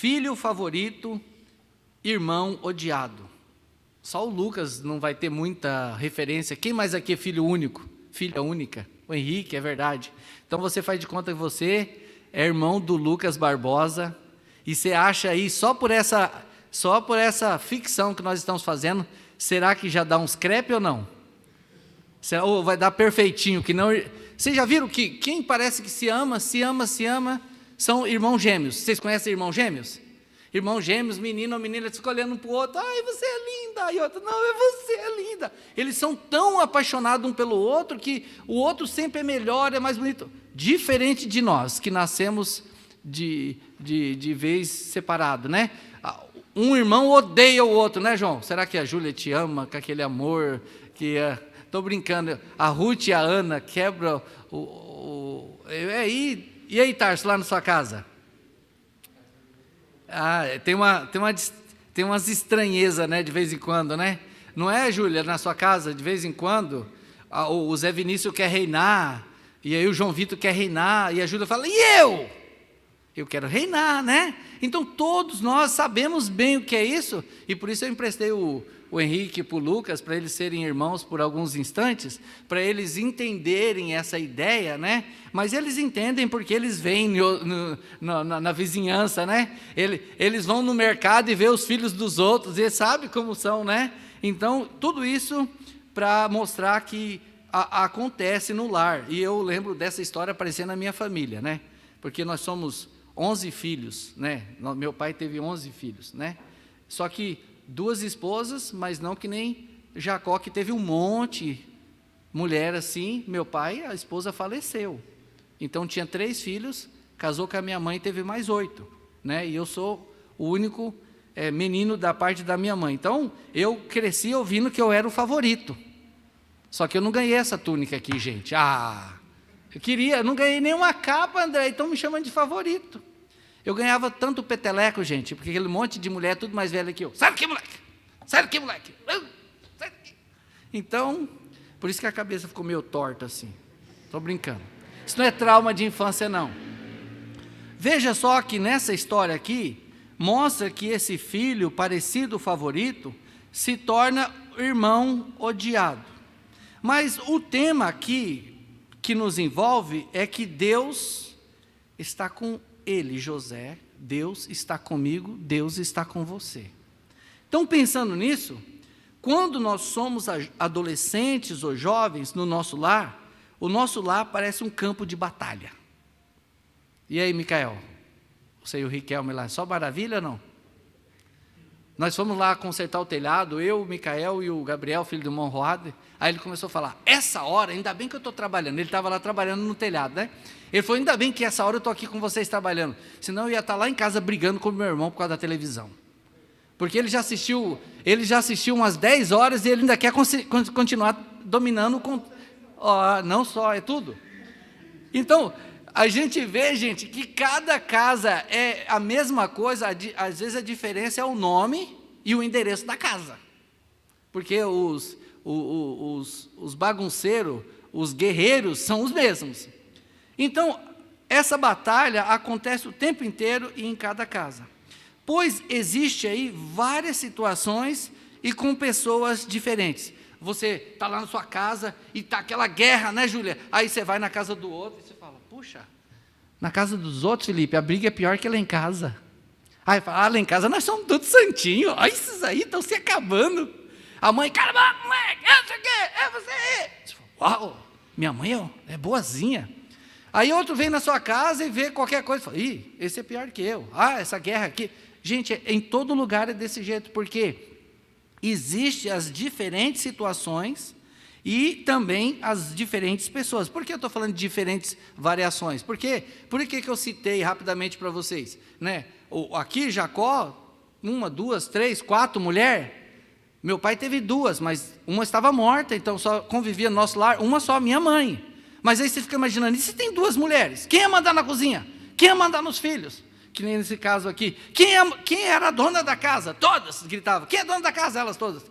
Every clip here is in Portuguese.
filho favorito, irmão odiado. Só o Lucas não vai ter muita referência. Quem mais aqui é filho único? Filha única? O Henrique, é verdade. Então você faz de conta que você é irmão do Lucas Barbosa, e você acha aí, só por essa ficção que nós estamos fazendo, será que já dá uns crepe ou não? Ou vai dar perfeitinho, que não... Vocês já viram que quem parece que se ama, são irmãos gêmeos. Vocês conhecem irmãos gêmeos? Irmãos gêmeos, menino ou menina, ficam olhando um para o outro, ai, você é linda, e outro, não, você é linda. Eles são tão apaixonados um pelo outro, que o outro sempre é melhor, é mais bonito. Diferente de nós, que nascemos de vez separado, né? Um irmão odeia o outro, né, João? Será que a Júlia te ama com aquele amor que... Estou brincando, a Ruth e a Ana quebram E aí, Tarso, lá na sua casa? Tem umas estranhezas, né, de vez em quando, né? Não é, Júlia, na sua casa, de vez em quando, o Zé Vinícius quer reinar, e aí o João Vitor quer reinar, e a Júlia fala, e eu? Eu quero reinar, né? Então, todos nós sabemos bem o que é isso, e por isso eu emprestei o Henrique para o Lucas, para eles serem irmãos por alguns instantes, para eles entenderem essa ideia, né? Mas eles entendem porque eles vêm na vizinhança, né? Eles vão no mercado e vê os filhos dos outros, e eles sabem como são, né? Então, tudo isso para mostrar que acontece no lar. E eu lembro dessa história aparecendo na minha família, né? Porque nós somos 11 filhos, né? Meu pai teve 11 filhos, né? Só que 2 esposas, mas não que nem Jacó, que teve um monte, mulher assim. Meu pai, a esposa faleceu. Então tinha 3 filhos, casou com a minha mãe e teve mais 8, né? E eu sou o único menino da parte da minha mãe. Então eu cresci ouvindo que eu era o favorito. Só que eu não ganhei essa túnica aqui, gente. Eu não ganhei nenhuma capa, André, então me chamam de favorito. Eu ganhava tanto peteleco, gente, porque aquele monte de mulher tudo mais velha que eu. Sai daqui, moleque! Sai daqui, moleque! Sai daqui. Então, por isso que a cabeça ficou meio torta assim. Estou brincando. Isso não é trauma de infância, não. Veja só que nessa história aqui, mostra que esse filho, parecido favorito, se torna irmão odiado. Mas o tema aqui que nos envolve é que Deus está com ele, José, Deus está comigo, Deus está com você. Então, pensando nisso, quando nós somos adolescentes ou jovens no nosso lar, o nosso lar parece um campo de batalha. E aí, Micael? Você e o Riquelme lá, só maravilha ou não? Nós fomos lá consertar o telhado, eu, o Micael e o Gabriel, filho do irmão Roade. Aí ele começou a falar, essa hora, ainda bem que eu estou trabalhando. Ele estava lá trabalhando no telhado, né? Ele falou, ainda bem que essa hora eu estou aqui com vocês trabalhando. Senão eu ia estar lá em casa brigando com o meu irmão por causa da televisão. Porque ele já assistiu umas 10 horas e ele ainda quer continuar dominando. Não só, é tudo. Então, a gente vê, gente, que cada casa é a mesma coisa, às vezes a diferença é o nome e o endereço da casa. Porque os bagunceiros, os guerreiros são os mesmos. Então, essa batalha acontece o tempo inteiro e em cada casa. Pois existe aí várias situações e com pessoas diferentes. Você está lá na sua casa e está aquela guerra, né, Júlia? Aí você vai na casa do outro e você fala, puxa, na casa dos outros, Felipe, a briga é pior que lá em casa. Aí fala, lá em casa nós somos todos santinhos, olha esses aí, estão se acabando. A mãe, caramba, moleque, é você. Você fala, uau, minha mãe é boazinha. Aí outro vem na sua casa e vê qualquer coisa e fala, esse é pior que eu. Essa guerra aqui. Gente, em todo lugar é desse jeito, porque existem as diferentes situações e também as diferentes pessoas. Por que eu estou falando de diferentes variações? Por que eu citei rapidamente para vocês? Né? Aqui, Jacó, 1, 2, 3, 4 mulheres. Meu pai teve 2, mas uma estava morta, então só convivia no nosso lar, uma só, minha mãe. Mas aí você fica imaginando, e se tem 2 mulheres? Quem ia mandar na cozinha? Quem ia mandar nos filhos? Que nem nesse caso aqui. Quem era a dona da casa? Todas gritavam. Quem é dona da casa? Elas todas.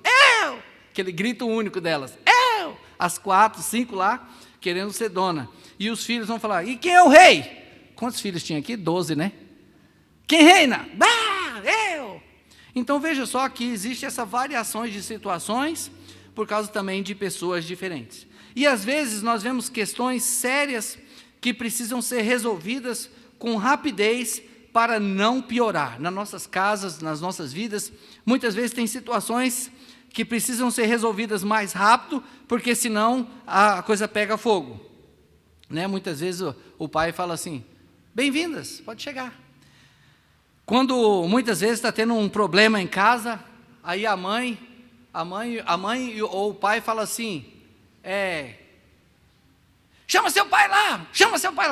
Eu! Aquele grito único delas. Eu! As 4, 5 lá, querendo ser dona. E os filhos vão falar, e quem é o rei? Quantos filhos tinha aqui? 12, né? Quem reina? Então veja só que existe essa variações de situações por causa também de pessoas diferentes. E às vezes nós vemos questões sérias que precisam ser resolvidas com rapidez para não piorar. Nas nossas casas, nas nossas vidas, muitas vezes tem situações que precisam ser resolvidas mais rápido, porque senão a coisa pega fogo. Né? Muitas vezes o pai fala assim, bem-vindas, pode chegar. Quando muitas vezes está tendo um problema em casa, aí a mãe ou o pai fala assim, chama seu pai lá,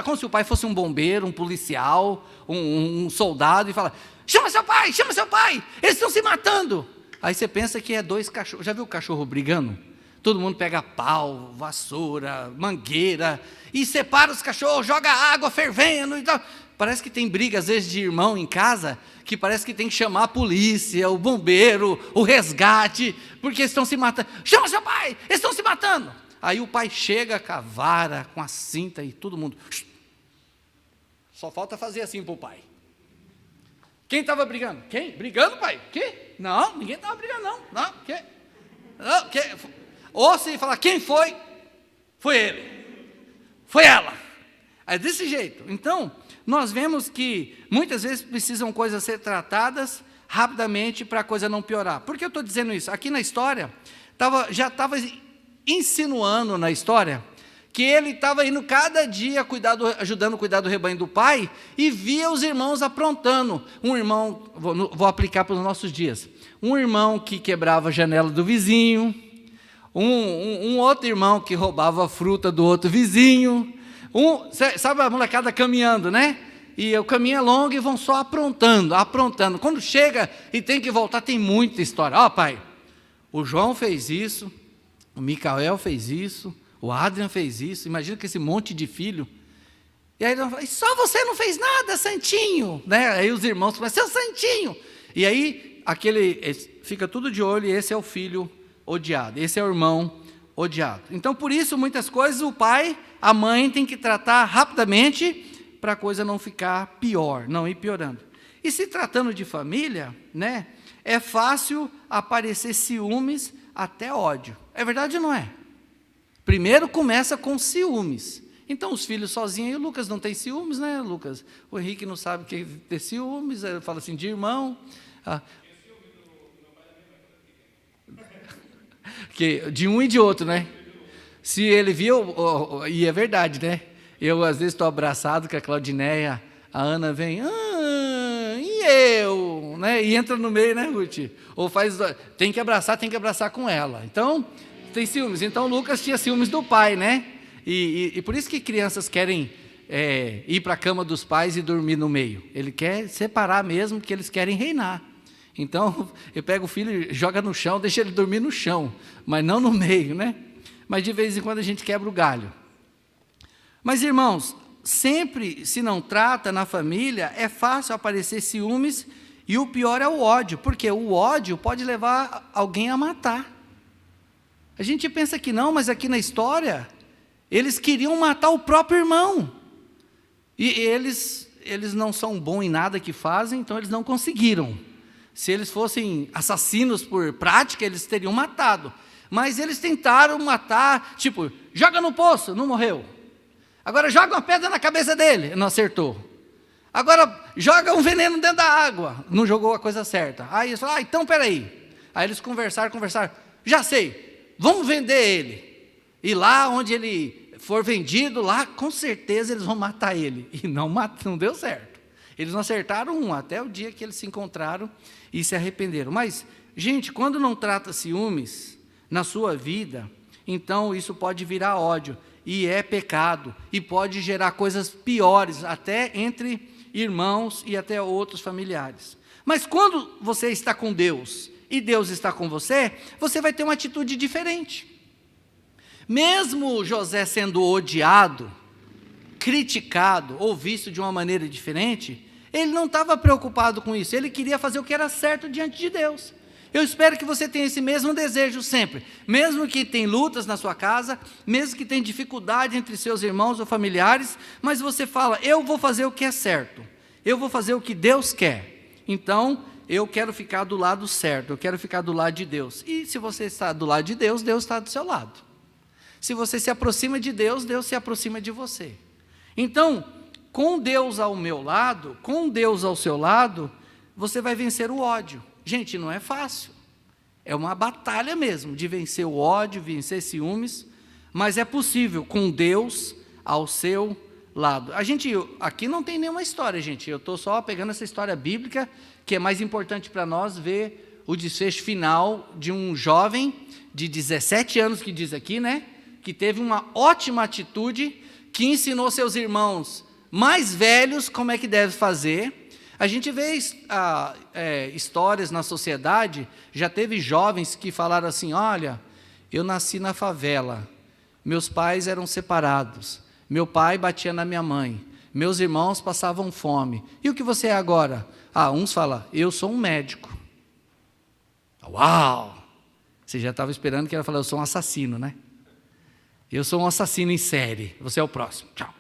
como se o pai fosse um bombeiro, um policial, um soldado, e fala, chama seu pai, eles estão se matando. Aí você pensa que é dois cachorros, já viu o cachorro brigando? Todo mundo pega pau, vassoura, mangueira, e separa os cachorros, joga água fervendo e tal. Parece que tem briga, às vezes, de irmão em casa, que parece que tem que chamar a polícia, o bombeiro, o resgate, porque eles estão se matando. Chama seu pai, eles estão se matando. Aí o pai chega com a vara, com a cinta, e todo mundo... Só falta fazer assim para o pai. Quem estava brigando? Quem? Brigando, pai? Que? Não, ninguém estava brigando, não. Não, que? Não, que? Ou se falar, quem foi? Foi ele. Foi ela. É desse jeito. Então, nós vemos que muitas vezes precisam coisas ser tratadas rapidamente para a coisa não piorar. Por que eu estou dizendo isso? Aqui na história, já estava insinuando na história que ele estava indo cada dia ajudando a cuidar do rebanho do pai e via os irmãos aprontando. Um irmão, vou aplicar para os nossos dias, um irmão que quebrava a janela do vizinho, um outro irmão que roubava a fruta do outro vizinho, sabe a molecada caminhando, né? E o caminho é longo e vão só aprontando. Quando chega e tem que voltar, tem muita história. Ó, pai, o João fez isso, o Micael fez isso, o Adrian fez isso. Imagina que esse monte de filho. E aí ele fala, só você não fez nada, santinho, né? Aí os irmãos falam, seu santinho. E aí fica tudo de olho, e esse é o filho odiado, esse é o irmão odiado. Então, por isso, muitas coisas o pai, a mãe tem que tratar rapidamente para a coisa não ficar pior, não ir piorando. E se tratando de família, né, é fácil aparecer ciúmes até ódio. É verdade ou não é? Primeiro começa com ciúmes. Então, os filhos sozinhos, e o Lucas não tem ciúmes, né, Lucas? O Henrique não sabe o que é ter ciúmes, ele fala assim, de irmão. Que, de um e de outro, né? Se ele viu, e é verdade, né? Eu, às vezes, estou abraçado com a Claudineia, a Ana vem, e eu? Né? E entra no meio, né, Ruth? Ou tem que abraçar com ela. Então, tem ciúmes. Então, o Lucas tinha ciúmes do pai, né? E por isso que crianças querem ir para a cama dos pais e dormir no meio. Ele quer separar mesmo, porque eles querem reinar. Então, eu pego o filho, joga no chão, deixa ele dormir no chão, mas não no meio, né? Mas de vez em quando a gente quebra o galho. Mas, irmãos, sempre se não trata na família, é fácil aparecer ciúmes, e o pior é o ódio, porque o ódio pode levar alguém a matar. A gente pensa que não, mas aqui na história, eles queriam matar o próprio irmão. E eles não são bons em nada que fazem, então eles não conseguiram. Se eles fossem assassinos por prática, eles teriam matado. Mas eles tentaram matar, tipo, joga no poço, não morreu. Agora joga uma pedra na cabeça dele, não acertou. Agora joga um veneno dentro da água, não jogou a coisa certa. Aí eles falaram, então peraí. Aí eles conversaram, já sei, vamos vender ele. E lá onde ele for vendido, lá com certeza eles vão matar ele. E não deu certo. Eles não acertaram até o dia que eles se encontraram e se arrependeram. Mas, gente, quando não trata ciúmes na sua vida, então isso pode virar ódio, e é pecado, e pode gerar coisas piores, até entre irmãos e até outros familiares. Mas quando você está com Deus, e Deus está com você, você vai ter uma atitude diferente. Mesmo José sendo odiado, criticado, ou visto de uma maneira diferente, ele não estava preocupado com isso, ele queria fazer o que era certo diante de Deus. Eu espero que você tenha esse mesmo desejo sempre, mesmo que tenha lutas na sua casa, mesmo que tenha dificuldade entre seus irmãos ou familiares, mas você fala, eu vou fazer o que é certo, eu vou fazer o que Deus quer. Então, eu quero ficar do lado certo, eu quero ficar do lado de Deus. E se você está do lado de Deus, Deus está do seu lado. Se você se aproxima de Deus, Deus se aproxima de você. Então, com Deus ao meu lado, com Deus ao seu lado, você vai vencer o ódio. Gente, não é fácil. É uma batalha mesmo, de vencer o ódio, vencer ciúmes, mas é possível com Deus ao seu lado. A gente, aqui não tem nenhuma história, gente, eu estou só pegando essa história bíblica, que é mais importante para nós ver o desfecho final de um jovem de 17 anos, que diz aqui, né, que teve uma ótima atitude, que ensinou seus irmãos mais velhos como é que deve fazer. A gente vê histórias na sociedade, já teve jovens que falaram assim, olha, eu nasci na favela, meus pais eram separados, meu pai batia na minha mãe, meus irmãos passavam fome. E o que você é agora? Uns falam, eu sou um médico. Uau! Você já estava esperando que ela falasse, eu sou um assassino, né? Eu sou um assassino em série, você é o próximo, tchau.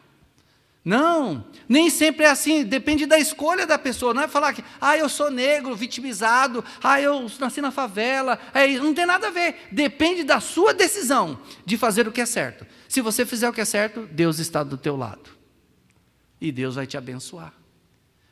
Não, nem sempre é assim, depende da escolha da pessoa, não é falar que, eu sou negro, vitimizado, eu nasci na favela, não tem nada a ver, depende da sua decisão de fazer o que é certo. Se você fizer o que é certo, Deus está do teu lado, e Deus vai te abençoar.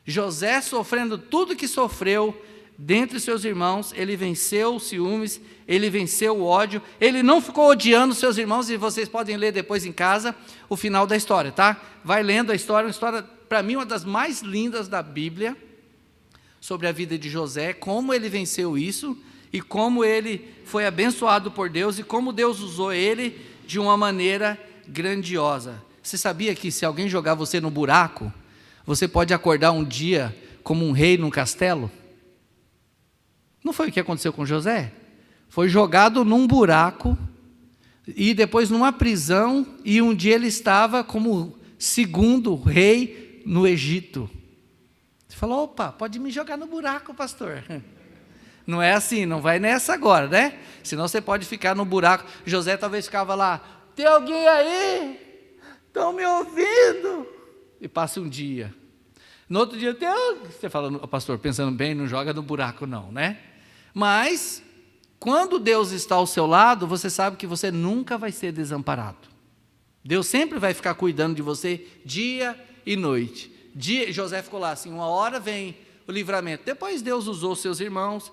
José, sofrendo tudo que sofreu, dentre seus irmãos, ele venceu os ciúmes, ele venceu o ódio, ele não ficou odiando seus irmãos, e vocês podem ler depois em casa o final da história, tá? Vai lendo a história, uma história, para mim, uma das mais lindas da Bíblia, sobre a vida de José, como ele venceu isso, e como ele foi abençoado por Deus, e como Deus usou ele de uma maneira grandiosa. Você sabia que se alguém jogar você no buraco, você pode acordar um dia como um rei num castelo? Não foi o que aconteceu com José? Foi jogado num buraco, e depois numa prisão, e um dia ele estava como segundo rei no Egito. Você falou, opa, pode me jogar no buraco, pastor. Não é assim, não vai nessa agora, né? Senão você pode ficar no buraco. José talvez ficava lá, tem alguém aí? Estão me ouvindo? E passa um dia. No outro dia, você fala, pastor, pensando bem, não joga no buraco não, né? Mas, quando Deus está ao seu lado, você sabe que você nunca vai ser desamparado. Deus sempre vai ficar cuidando de você dia e noite. José ficou lá assim, uma hora vem o livramento. Depois Deus usou seus irmãos,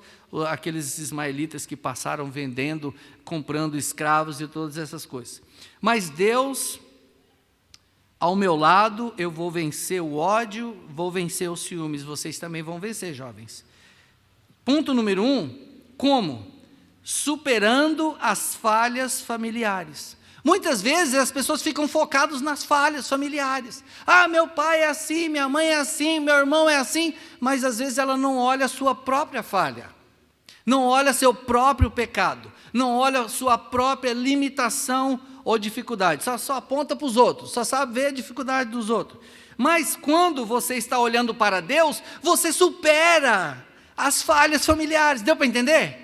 aqueles ismaelitas que passaram vendendo, comprando escravos e todas essas coisas. Mas Deus, ao meu lado, eu vou vencer o ódio, vou vencer os ciúmes. Vocês também vão vencer, jovens. Ponto número 1, como? Superando as falhas familiares. Muitas vezes as pessoas ficam focadas nas falhas familiares. Meu pai é assim, minha mãe é assim, meu irmão é assim, mas às vezes ela não olha a sua própria falha, não olha seu próprio pecado, não olha a sua própria limitação ou dificuldade, só aponta para os outros, só sabe ver a dificuldade dos outros. Mas quando você está olhando para Deus, você supera as falhas familiares. Deu para entender?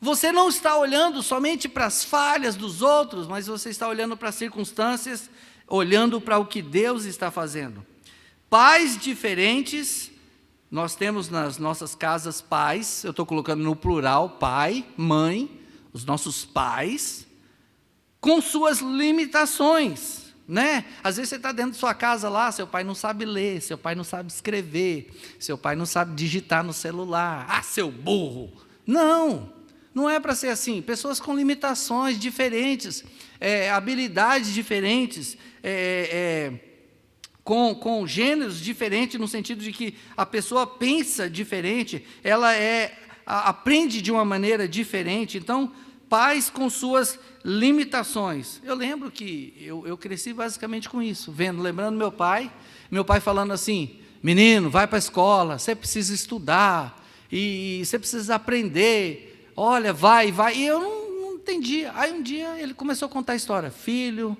Você não está olhando somente para as falhas dos outros, mas você está olhando para as circunstâncias, olhando para o que Deus está fazendo. Pais diferentes, nós temos nas nossas casas pais, eu estou colocando no plural, pai, mãe, os nossos pais, com suas limitações, né? Às vezes você está dentro de sua casa lá, seu pai não sabe ler, seu pai não sabe escrever, seu pai não sabe digitar no celular. Seu burro! Não é para ser assim. Pessoas com limitações diferentes, habilidades diferentes, com gêneros diferentes, no sentido de que a pessoa pensa diferente, ela aprende de uma maneira diferente. Então, pais com suas limitações. Eu lembro que eu cresci basicamente com isso, lembrando meu pai falando assim, menino, vai para a escola, você precisa estudar, e você precisa aprender, olha, vai, e eu não entendia. Aí um dia ele começou a contar a história, filho,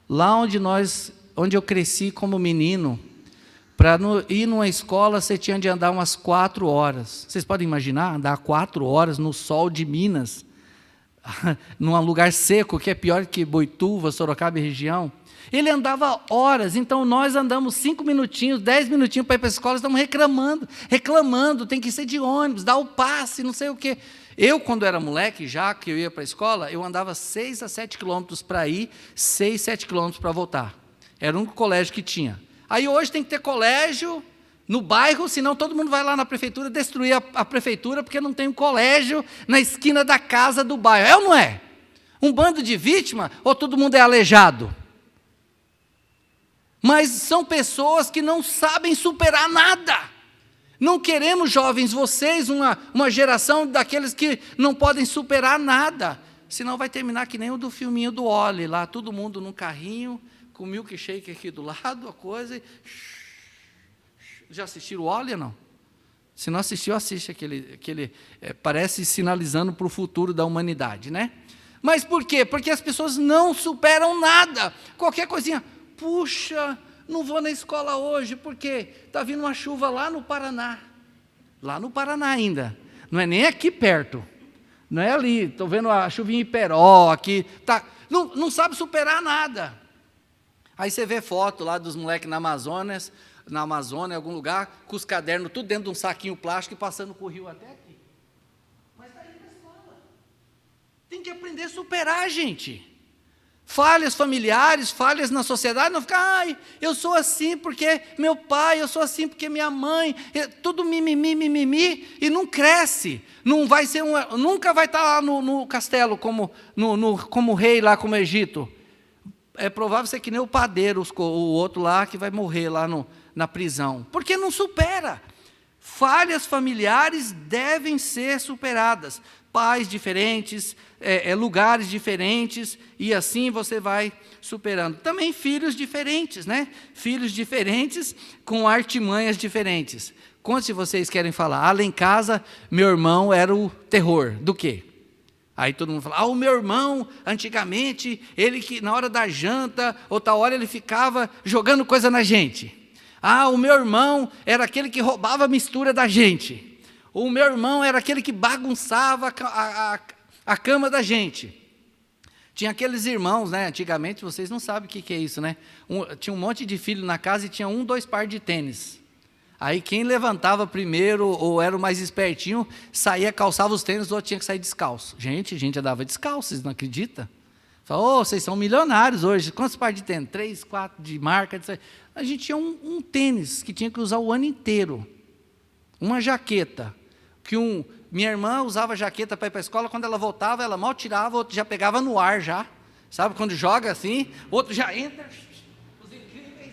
lá onde eu cresci como menino, para ir numa escola você tinha de andar umas 4 horas, vocês podem imaginar, andar 4 horas no sol de Minas, num lugar seco, que é pior que Boituva, Sorocaba e região. Ele andava horas, então nós andamos 5 minutinhos, 10 minutinhos para ir para a escola, estamos reclamando, tem que ser de ônibus, dá o passe, não sei o quê. Eu, quando era moleque, já que eu ia para a escola, eu andava 6 a 7 quilômetros para ir, 6, 7 quilômetros para voltar. Era o único colégio que tinha. Aí hoje tem que ter colégio no bairro, senão todo mundo vai lá na prefeitura destruir a prefeitura, porque não tem um colégio na esquina da casa do bairro. É ou não é? Um bando de vítima, ou todo mundo é aleijado? Mas são pessoas que não sabem superar nada. Não queremos, jovens, vocês, uma geração daqueles que não podem superar nada. Senão vai terminar que nem o do filminho do Oli, lá, todo mundo num carrinho, com milkshake aqui do lado, a coisa. Já assistiram o Oli ou não? Se não assistiu, assiste aquele parece sinalizando para o futuro da humanidade, né? Mas por quê? Porque as pessoas não superam nada. Qualquer coisinha, puxa, não vou na escola hoje, porque está vindo uma chuva lá no Paraná. Lá no Paraná ainda. Não é nem aqui perto. Não é ali. Estou vendo a chuvinha em Iperó, aqui. Tá, não sabe superar nada. Aí você vê foto lá dos moleques na Amazônia, em algum lugar, com os cadernos tudo dentro de um saquinho plástico e passando com o rio até aqui. Mas está indo para a escola. Tem que aprender a superar, gente. Falhas familiares, falhas na sociedade, não ficar, ai, eu sou assim porque meu pai, eu sou assim porque minha mãe, tudo mimimi, e não cresce, não vai ser nunca vai estar lá no castelo como rei lá como Egito. É provável ser que nem o padeiro, o outro lá que vai morrer lá na prisão, porque não supera. Falhas familiares devem ser superadas. Pais diferentes, lugares diferentes, e assim você vai superando. Também filhos diferentes, né? Filhos diferentes com artimanhas diferentes. Quantos de vocês querem falar? Lá em casa, meu irmão era o terror. Do quê? Aí todo mundo fala, o meu irmão, antigamente, ele que na hora da janta, outra hora ele ficava jogando coisa na gente. O meu irmão era aquele que roubava a mistura da gente. O meu irmão era aquele que bagunçava a cama da gente. Tinha aqueles irmãos, né? Antigamente, vocês não sabem o que é isso, né? Tinha um monte de filho na casa e tinha 2 pares de tênis. Aí quem levantava primeiro, ou era o mais espertinho, saía, calçava os tênis, o outro tinha que sair descalço. Gente, a gente andava descalço, vocês não acreditam? Falou, vocês são milionários hoje. Quantos pares de tênis? 3, 4 de marca. A gente tinha um tênis que tinha que usar o ano inteiro. Uma jaqueta. Minha irmã usava jaqueta para ir para a escola, quando ela voltava, ela mal tirava, o outro já pegava no ar já. Sabe, quando joga assim, o outro já entra, os incríveis,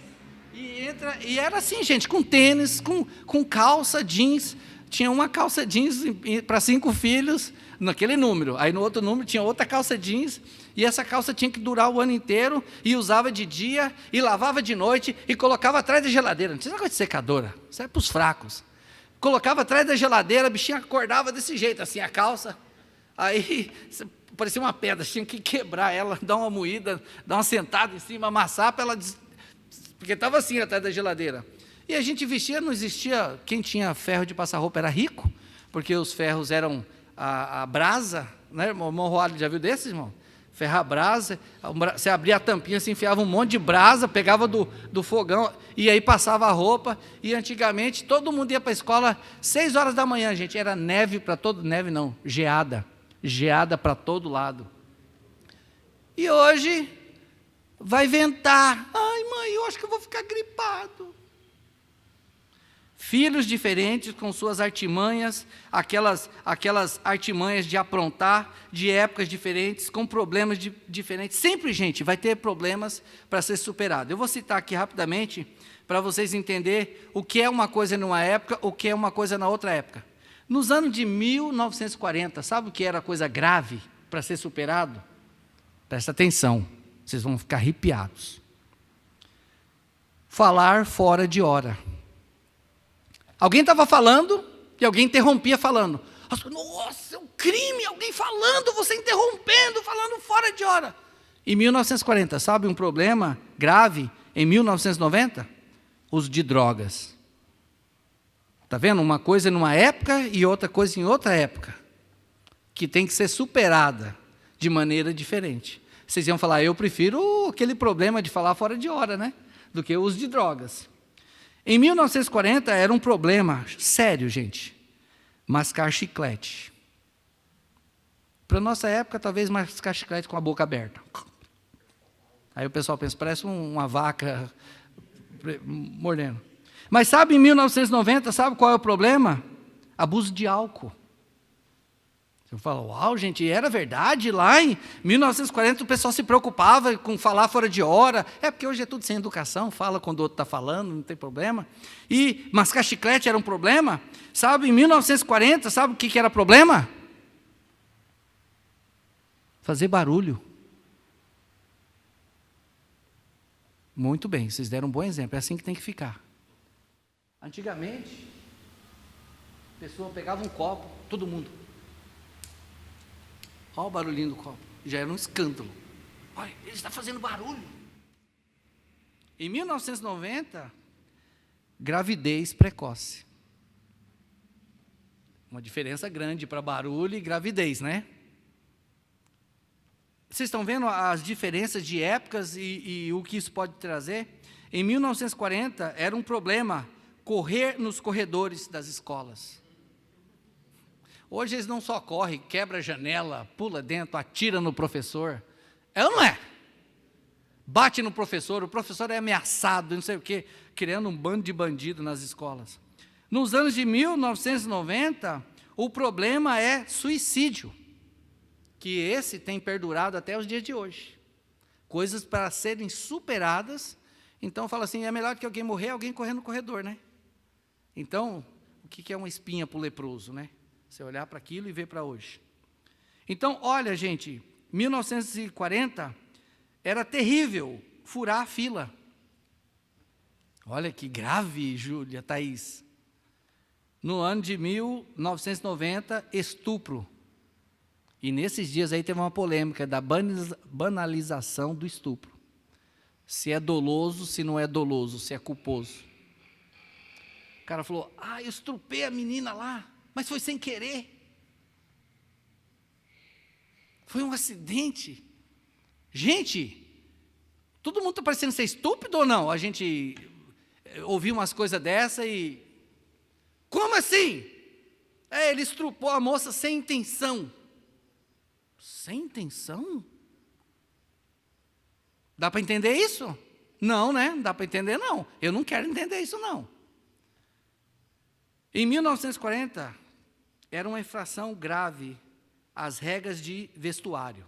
e era assim, gente, com tênis, com calça jeans. Tinha uma calça jeans para 5 filhos, naquele número. Aí no outro número tinha outra calça jeans, e essa calça tinha que durar o ano inteiro, e usava de dia, e lavava de noite, e colocava atrás da geladeira. Não tinha negócio de secadora, isso é para os fracos. Colocava atrás da geladeira, a bichinha acordava desse jeito, assim, a calça. Aí, parecia uma pedra, tinha que quebrar ela, dar uma moída, dar uma sentada em cima, amassar para ela... Porque estava assim, atrás da geladeira. E a gente vestia, não existia... Quem tinha ferro de passar roupa era rico, porque os ferros eram a brasa, né? O irmão Roalho já viu desses, irmão? Ferro a brasa, você abria a tampinha, se enfiava um monte de brasa, pegava do fogão, e aí passava a roupa, e antigamente todo mundo ia para a escola 6 horas da manhã, gente, era neve para todo, neve não, geada para todo lado. E hoje vai ventar, ai mãe, eu acho que eu vou ficar gripado. Filhos diferentes com suas artimanhas, aquelas artimanhas de aprontar, de épocas diferentes, com problemas diferentes. Sempre, gente, vai ter problemas para ser superado. Eu vou citar aqui rapidamente, para vocês entenderem o que é uma coisa numa época, o que é uma coisa na outra época. Nos anos de 1940, sabe o que era coisa grave para ser superado? Presta atenção, vocês vão ficar arrepiados. Falar fora de hora. Alguém estava falando e alguém interrompia falando. Nossa, é um crime, alguém falando, você interrompendo, falando fora de hora. Em 1940, sabe um problema grave em 1990? Uso de drogas. Está vendo? Uma coisa numa época e outra coisa em outra época, que tem que ser superada. de maneira diferente. Vocês iam falar, eu prefiro aquele problema de falar fora de hora, né? Do que o uso de drogas. Em 1940 era um problema sério, gente, mascar chiclete. Para nossa época, talvez mascar chiclete com a boca aberta. Aí o pessoal pensa, parece uma vaca mordendo. Mas sabe, em 1990, sabe qual é o problema? Abuso de álcool. Você fala, uau, gente, era verdade? Lá em 1940 o pessoal se preocupava com falar fora de hora. É porque hoje é tudo sem educação, fala quando o outro está falando, não tem problema. E mascar chiclete era um problema. Sabe, em 1940, sabe o que era problema? Fazer barulho. Muito bem, vocês deram um bom exemplo, é assim que tem que ficar. Antigamente, a pessoa pegava um copo, todo mundo. Olha o barulhinho do copo, já era um escândalo. Olha, ele está fazendo barulho. Em 1990, gravidez precoce. Uma diferença grande para barulho e gravidez, né? Vocês estão vendo as diferenças de épocas e o que isso pode trazer? Em 1940, era um problema correr nos corredores das escolas. Hoje eles não só correm, quebra a janela, pula dentro, atira no professor. É ou não é? Bate no professor, o professor é ameaçado, não sei o quê, criando um bando de bandidos nas escolas. Nos anos de 1990, o problema é suicídio, que esse tem perdurado até os dias de hoje. Coisas para serem superadas. Então, fala assim, é melhor que alguém morrer, alguém correr no corredor, né? Então, o que é uma espinha para o leproso, né? Você olhar para aquilo e ver para hoje. Então, olha, gente, 1940 era terrível furar a fila. Olha que grave, Júlia, Thaís. No ano de 1990, estupro. E nesses dias aí teve uma polêmica da banalização do estupro. Se é doloso, se não é doloso, se é culposo. O cara falou, eu estrupei a menina lá, mas foi sem querer. Foi um acidente. Gente, todo mundo está parecendo ser estúpido ou não? A gente ouviu umas coisas dessa e... Como assim? Ele estrupou a moça sem intenção. Sem intenção? Dá para entender isso? Não, né? Não dá para entender, não. Eu não quero entender isso, não. Em 1940, era uma infração grave as regras de vestuário.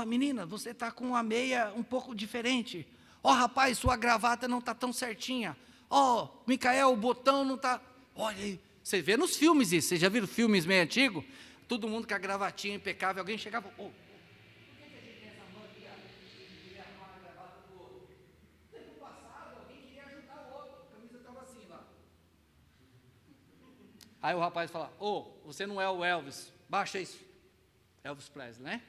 Menina, você está com a meia um pouco diferente. Rapaz, sua gravata não está tão certinha. Micael, o botão não está... Olha aí, você vê nos filmes isso. Vocês já viram filmes meio antigos? Todo mundo com a gravatinha impecável. Alguém chegava... por que a gente tem essa mania de querer arrumar a gravata do outro? No tempo passado, alguém queria ajudar o outro. A camisa estava assim lá. Aí o rapaz fala, você não é o Elvis. Baixa isso. Elvis Presley, né?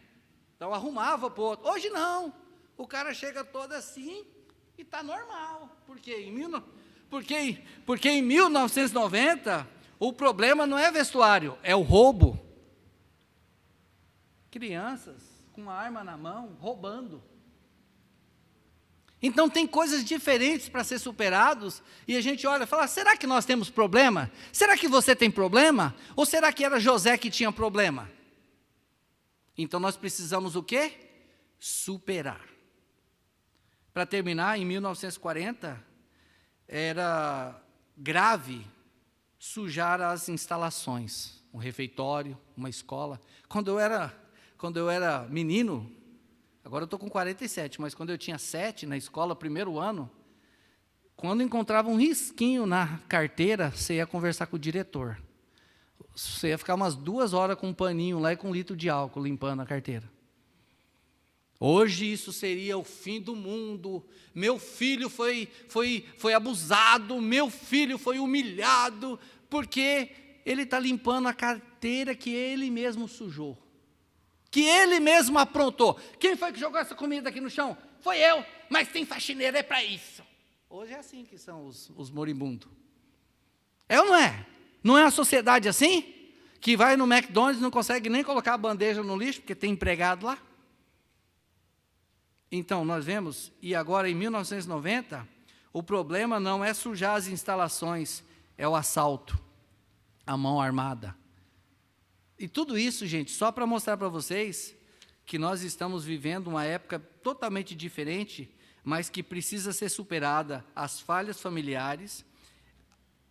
Então arrumava para o outro. Hoje não. O cara chega todo assim e está normal. Por quê? Porque em 1990, o problema não é vestuário, é o roubo. Crianças com uma arma na mão, roubando. Então tem coisas diferentes para ser superados, e a gente olha e fala, será que nós temos problema? Será que você tem problema? Ou será que era José que tinha problema? Então nós precisamos o quê? Superar. Para terminar, em 1940, era grave sujar as instalações, um refeitório, uma escola. Quando eu era menino, agora eu estou com 47, mas quando eu tinha 7 na escola, primeiro ano, quando encontrava um risquinho na carteira, você ia conversar com o diretor. Você ia ficar umas 2 horas com um paninho lá e com 1 litro de álcool limpando a carteira. Hoje isso seria o fim do mundo. Meu filho foi abusado, meu filho foi humilhado, porque ele está limpando a carteira que ele mesmo sujou, que ele mesmo aprontou. Quem foi que jogou essa comida aqui no chão? Foi eu, mas tem faxineira, é para isso. Hoje é assim que são os moribundos. É ou não é? Não é a sociedade assim? que vai no McDonald's e não consegue nem colocar a bandeja no lixo, porque tem empregado lá. Então, nós vemos, e agora em 1990, o problema não é sujar as instalações, é o assalto, a mão armada. E tudo isso, gente, só para mostrar para vocês que nós estamos vivendo uma época totalmente diferente, mas que precisa ser superada as falhas familiares,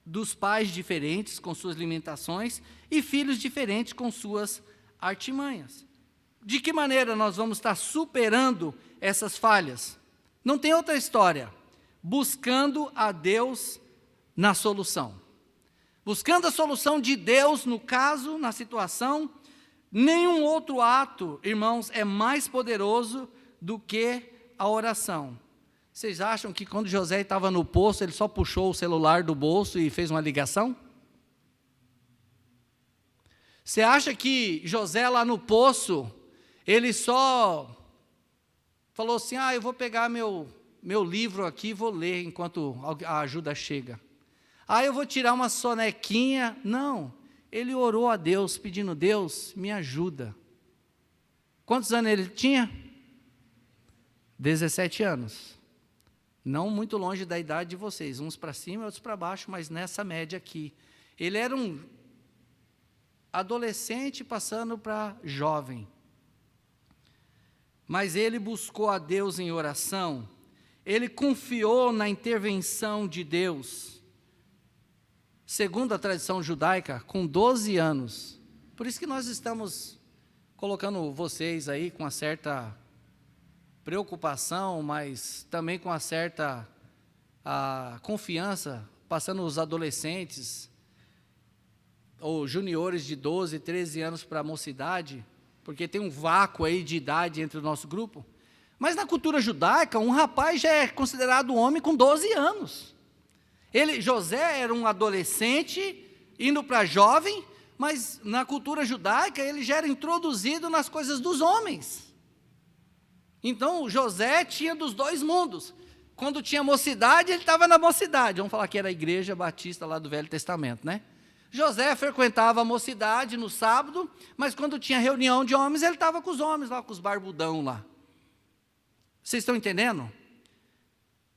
dos pais diferentes com suas limitações e filhos diferentes com suas artimanhas. De que maneira nós vamos estar superando essas falhas? Não tem outra história. Buscando a Deus na solução. Buscando a solução de Deus no caso, na situação. Nenhum outro ato, irmãos, é mais poderoso do que a oração. Vocês acham que quando José estava no poço, ele só puxou o celular do bolso e fez uma ligação? Você acha que José lá no poço, ele só falou assim, eu vou pegar meu livro aqui e vou ler enquanto a ajuda chega. Eu vou tirar uma sonequinha. Não, ele orou a Deus, pedindo, Deus, me ajuda. Quantos anos ele tinha? 17 anos. Não muito longe da idade de vocês, uns para cima e outros para baixo, mas nessa média aqui. Ele era um adolescente passando para jovem. Mas ele buscou a Deus em oração, ele confiou na intervenção de Deus. Segundo a tradição judaica, com 12 anos. Por isso que nós estamos colocando vocês aí com uma certa preocupação, mas também com uma certa confiança, passando os adolescentes, ou juniores de 12, 13 anos para a mocidade, porque tem um vácuo aí de idade entre o nosso grupo. Mas na cultura judaica, um rapaz já é considerado homem com 12 anos. José era um adolescente, indo para jovem, mas na cultura judaica ele já era introduzido nas coisas dos homens. Então, José tinha dos dois mundos. Quando tinha mocidade, ele estava na mocidade. Vamos falar que era a igreja batista lá do Velho Testamento, né? José frequentava a mocidade no sábado, mas quando tinha reunião de homens, ele estava com os homens lá, com os barbudão lá. Vocês estão entendendo?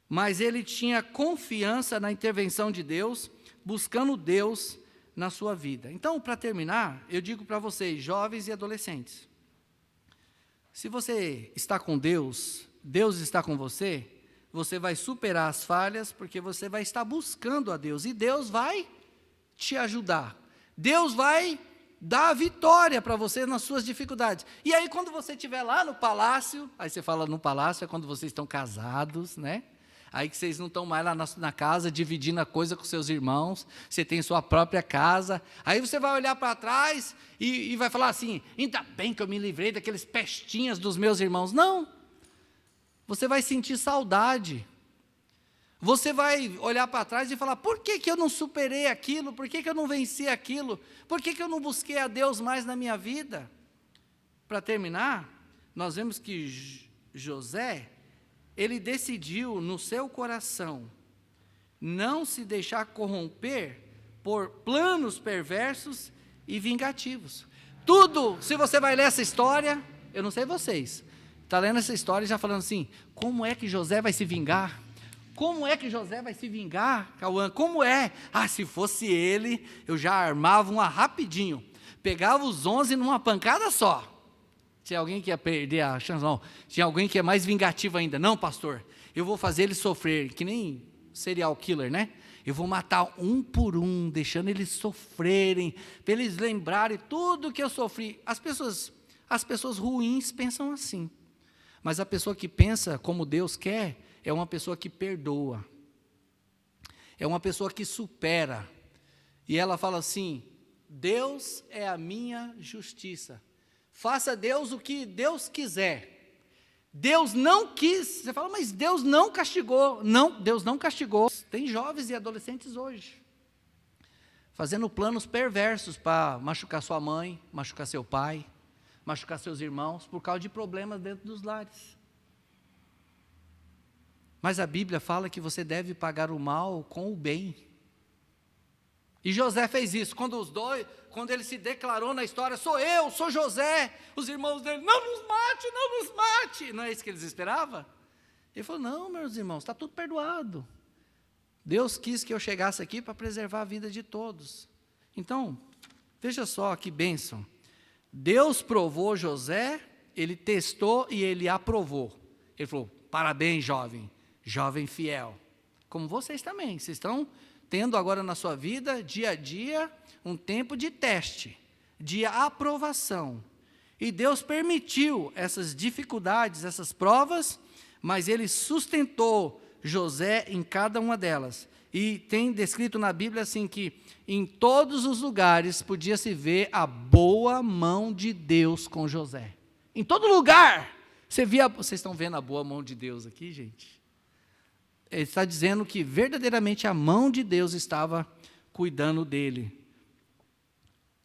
Mas ele tinha confiança na intervenção de Deus, buscando Deus na sua vida. Então, para terminar, eu digo para vocês, jovens e adolescentes, se você está com Deus, Deus está com você, você vai superar as falhas, porque você vai estar buscando a Deus, e Deus vai te ajudar. Deus vai dar a vitória para você nas suas dificuldades. E aí, quando você estiver lá no palácio, aí você fala no palácio, é quando vocês estão casados, né? Aí que vocês não estão mais lá na casa, dividindo a coisa com seus irmãos, você tem sua própria casa, aí você vai olhar para trás e vai falar assim, ainda bem que eu me livrei daqueles pestinhas dos meus irmãos. Não, você vai sentir saudade, você vai olhar para trás e falar, por que eu não superei aquilo, por que eu não venci aquilo, por que eu não busquei a Deus mais na minha vida? Para terminar, nós vemos que José, ele decidiu no seu coração não se deixar corromper por planos perversos e vingativos. Tudo, se você vai ler essa história, eu não sei vocês, está lendo essa história e já falando assim, como é que José vai se vingar? Como é que José vai se vingar, Cauã? Como é? Se fosse ele, eu já armava uma rapidinho, pegava os 11 numa pancada só. Tinha alguém que ia perder a chance, não. Tinha alguém que é mais vingativo ainda. Não, pastor, eu vou fazer eles sofrer, que nem serial killer, né? Eu vou matar um por um, deixando eles sofrerem, para eles lembrarem tudo que eu sofri. As pessoas ruins pensam assim. Mas a pessoa que pensa como Deus quer, é uma pessoa que perdoa. É uma pessoa que supera. E ela fala assim, Deus é a minha justiça. Faça Deus o que Deus quiser. Deus não quis. Você fala, mas Deus não castigou. Não, Deus não castigou. Tem jovens e adolescentes hoje fazendo planos perversos para machucar sua mãe, machucar seu pai, machucar seus irmãos, por causa de problemas dentro dos lares. Mas a Bíblia fala que você deve pagar o mal com o bem. E José fez isso. Quando ele se declarou na história, sou José, os irmãos dele, não nos mate, não nos mate. Não é isso que eles esperavam? Ele falou, não, meus irmãos, está tudo perdoado. Deus quis que eu chegasse aqui para preservar a vida de todos. Então, veja só que bênção. Deus provou José, ele testou e ele aprovou. Ele falou, parabéns, jovem fiel. Como vocês também, vocês estão tendo agora na sua vida, dia a dia, um tempo de teste, de aprovação. E Deus permitiu essas dificuldades, essas provas, mas Ele sustentou José em cada uma delas. E tem descrito na Bíblia assim que em todos os lugares podia-se ver a boa mão de Deus com José. Em todo lugar, vocês estão vendo a boa mão de Deus aqui, gente? Ele está dizendo que verdadeiramente a mão de Deus estava cuidando dele.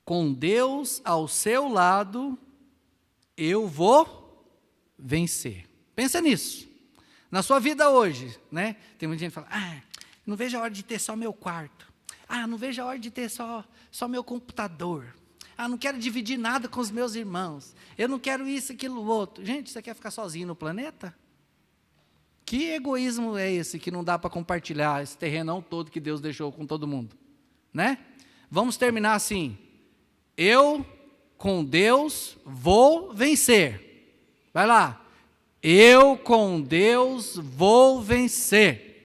Com Deus ao seu lado, eu vou vencer. Pensa nisso. Na sua vida hoje, né? Tem muita gente que fala, não vejo a hora de ter só meu quarto. Não vejo a hora de ter só meu computador. Não quero dividir nada com os meus irmãos. Eu não quero isso, aquilo, outro. Gente, você quer ficar sozinho no planeta? Que egoísmo é esse que não dá para compartilhar esse terrenão todo que Deus deixou com todo mundo? Né? Vamos terminar assim. Eu, com Deus, vou vencer. Vai lá. Eu, com Deus, vou vencer.